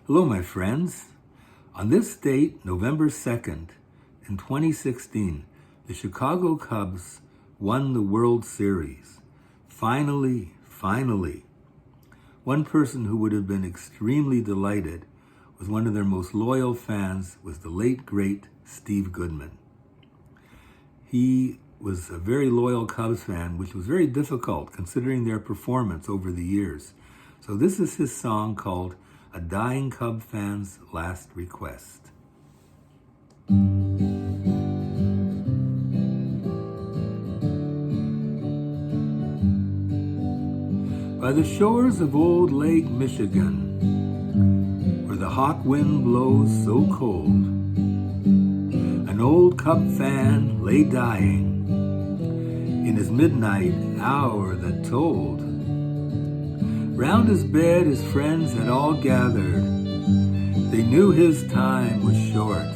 Hello, my friends. On this date, November 2nd, in 2016, the Chicago Cubs won the World Series. Finally. One person who would have been extremely delighted with one of their most loyal fans was the late, great Steve Goodman. He was a very loyal Cubs fan, which was very difficult considering their performance over the years. So this is his song called A Dying Cub Fan's Last Request. By the shores of old Lake Michigan, where the hot wind blows so cold, an old Cub fan lay dying in his midnight hour that told. Round his bed his friends had all gathered. They knew his time was short.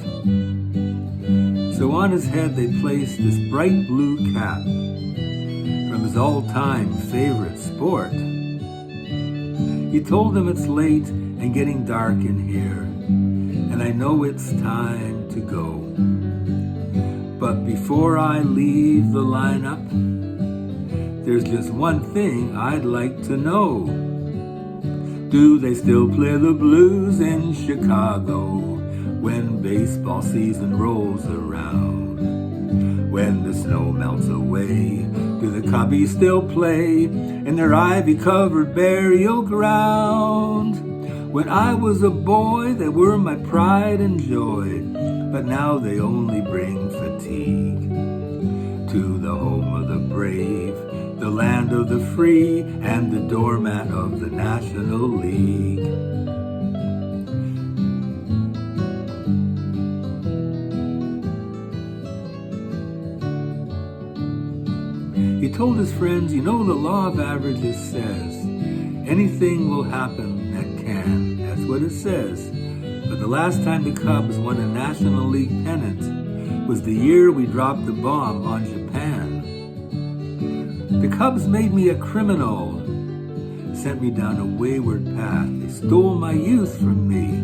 So on his head they placed this bright blue cap from his all-time favorite sport. He told them it's late and getting dark in here, and I know it's time to go. But before I leave the lineup, there's just one thing I'd like to know. Do they still play the blues in Chicago when baseball season rolls around? When the snow melts away, do the Cubbies still play in their ivy-covered burial ground? When I was a boy, they were my pride and joy, but now they only bring fatigue to the home of the brave, the land of the free, and the doormat of the National League. He told his friends, you know the law of averages says anything will happen that can. That's what it says. But the last time the Cubs won a National League pennant was the year we dropped the bomb on Japan. The Cubs made me a criminal, sent me down a wayward path. They stole my youth from me.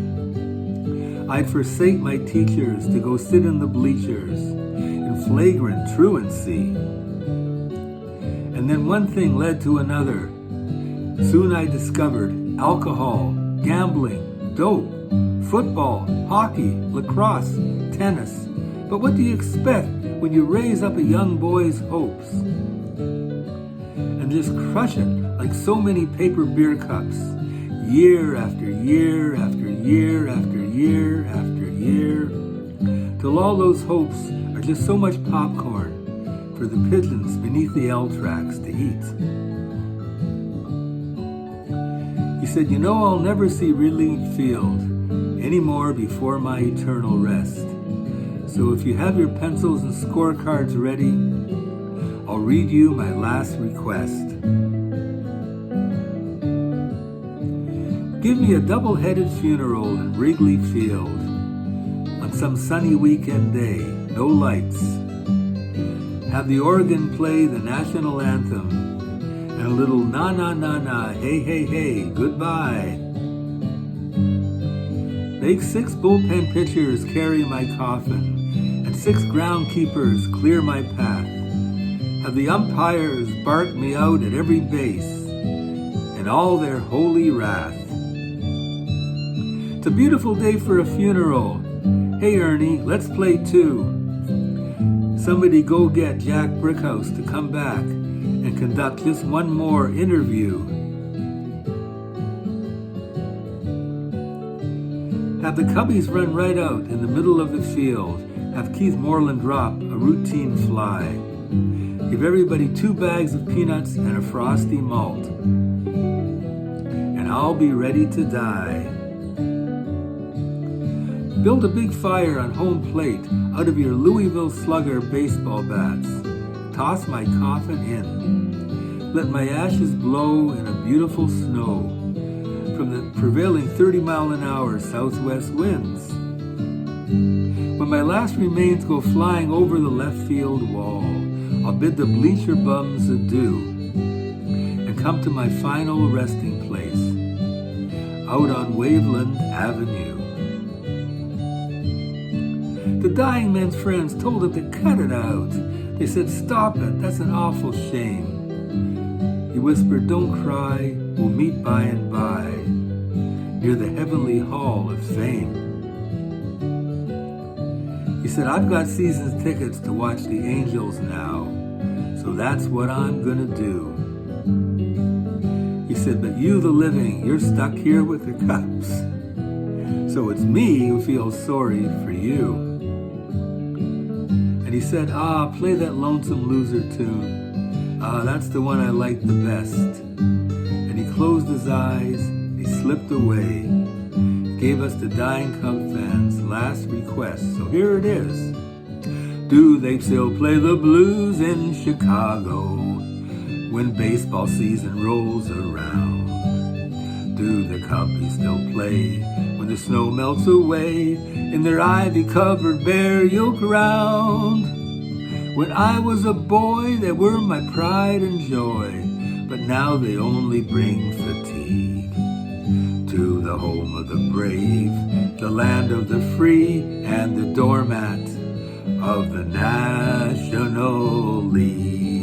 I'd forsake my teachers to go sit in the bleachers in flagrant truancy. And then one thing led to another. Soon I discovered alcohol, gambling, dope, football, hockey, lacrosse, tennis. But what do you expect when you raise up a young boy's hopes and just crush it like so many paper beer cups, year after year after year after year after year, till all those hopes are just so much popcorn for the pigeons beneath the L tracks to eat. He said, you know, I'll never see Wrigley Field anymore before my eternal rest. So if you have your pencils and scorecards ready, I'll read you my last request. Give me a double-headed funeral in Wrigley Field on some sunny weekend day, no lights. Have the organ play the national anthem and a little na-na-na-na, hey-hey-hey, goodbye. Make 6 bullpen pitchers carry my coffin and 6 groundkeepers clear my path. Have the umpires bark me out at every base in all their holy wrath. It's a beautiful day for a funeral. Hey Ernie, let's play 2. Somebody go get Jack Brickhouse to come back and conduct just one more interview. Have the Cubbies run right out in the middle of the field. Have Keith Moreland drop a routine fly. Give everybody 2 bags of peanuts and a frosty malt. And I'll be ready to die. Build a big fire on home plate out of your Louisville Slugger baseball bats. Toss my coffin in. Let my ashes blow in a beautiful snow from the prevailing 30-mile-an-hour southwest winds. When my last remains go flying over the left field wall, I'll bid the bleacher bums adieu and come to my final resting place. out on Waveland Avenue. The dying man's friends told him to cut it out. They said, "Stop it, that's an awful shame." He whispered, "Don't cry, we'll meet by and by, near the heavenly hall of fame." He said, "I've got season tickets to watch the angels now, so that's what I'm gonna do." He said, "But you, the living, you're stuck here with the cups, so it's me who feels sorry for you." And he said, "Play that Lonesome Loser tune. That's the one I like the best." And he closed his eyes, he slipped away, gave us the dying Cub fans' last request. So here it is. Do they still play the blues in Chicago when baseball season rolls around? Do the Cubbies still play when the snow melts away in their ivy-covered burial ground? When I was a boy, they were my pride and joy, but now they only bring fatigue. To the home of the brave, the land of the free, and the doormat of the National League.